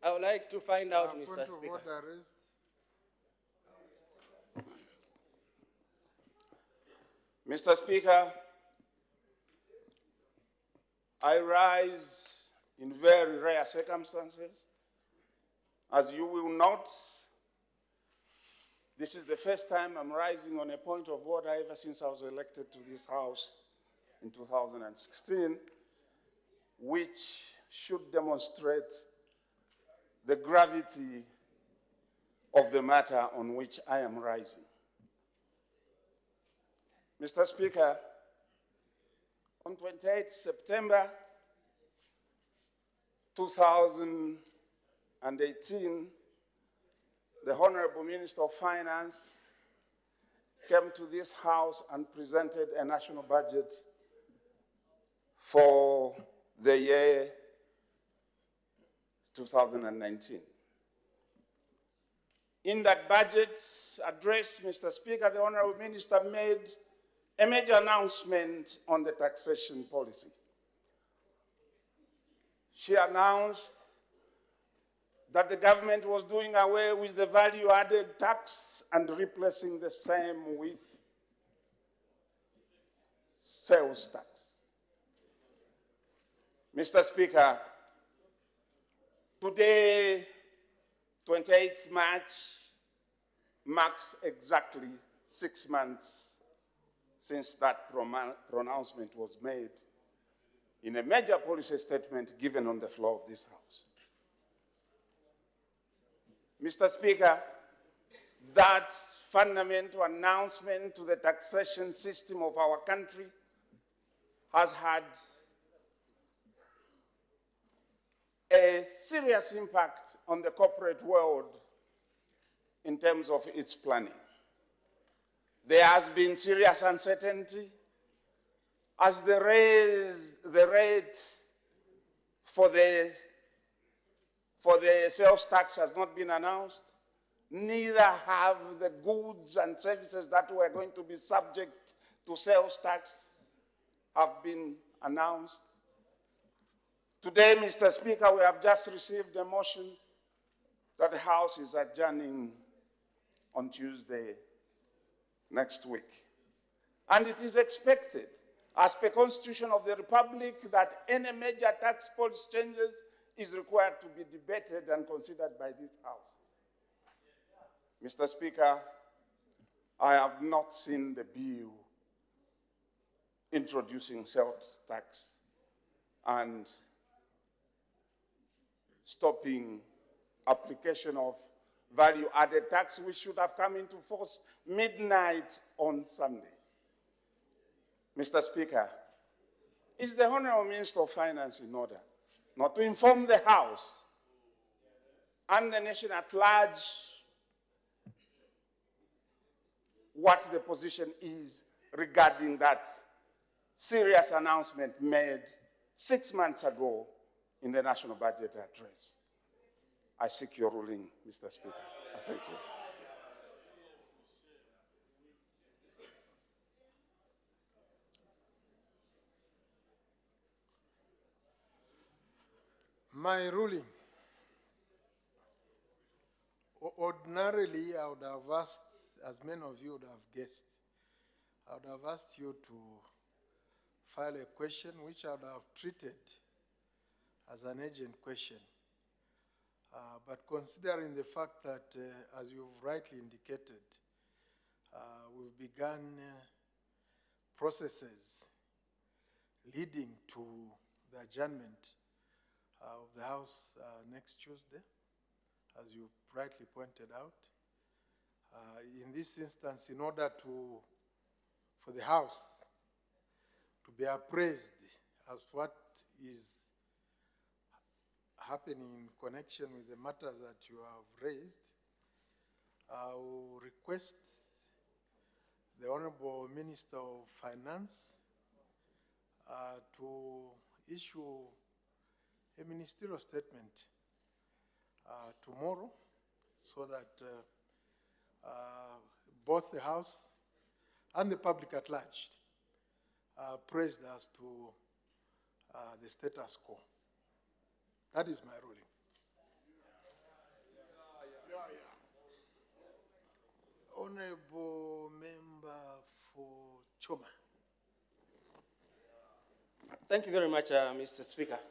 I would like to find out, Mr. Point Speaker. of order raised. Mr. Speaker, I rise in very rare circumstances. As you will note, this is the first time I'm rising on a point of order ever since I was elected to this House in 2016, which should demonstrate the gravity of the matter on which I am rising. Mr. Speaker, on 28 September 2018, the Honorable Minister of Finance came to this House and presented a national budget for the year 2019. In that budget address, Mr. Speaker, the Honorable Minister made a major announcement on the taxation policy. She announced that the government was doing away with the value-added tax and replacing the same with sales tax. Mr. Speaker, today, 28th March, marks exactly 6 months since that pronouncement was made in a major policy statement given on the floor of this House. Mr. Speaker, that fundamental announcement to the taxation system of our country has had a serious impact on the corporate world in terms of its planning. There has been serious uncertainty as the rate for the sales tax has not been announced. Neither have the goods and services that were going to be subject to sales tax have been announced. Today, Mr. Speaker, we have just received a motion that the House is adjourning on Tuesday next week. And it is expected, as per Constitution of the Republic, that any major tax policy changes is required to be debated and considered by this House. Mr. Speaker, I have not seen the bill introducing sales tax and stopping application of value-added tax, which should have come into force midnight on Sunday. Mr. Speaker, is the Honorable Minister of Finance in order not to inform the House and the nation at large what the position is regarding that serious announcement made 6 months ago in the National Budget Address? I seek your ruling, Mr. Speaker. I thank you. My ruling. Ordinarily, I would have asked, as many of you would have guessed, I would have asked you to file a question which I would have treated as an urgent question. But considering the fact that, as you've rightly indicated, we've begun processes leading to the adjournment of the House next Tuesday, as you rightly pointed out. In this instance, in order for the House to be appraised as to what is happening in connection with the matters that you have raised, I will request the Honorable Minister of Finance to issue a ministerial statement tomorrow so that both the House and the public at large are appraised as to the status quo. That is my ruling. Honorable Member for Choma. Thank you very much, Mr. Speaker.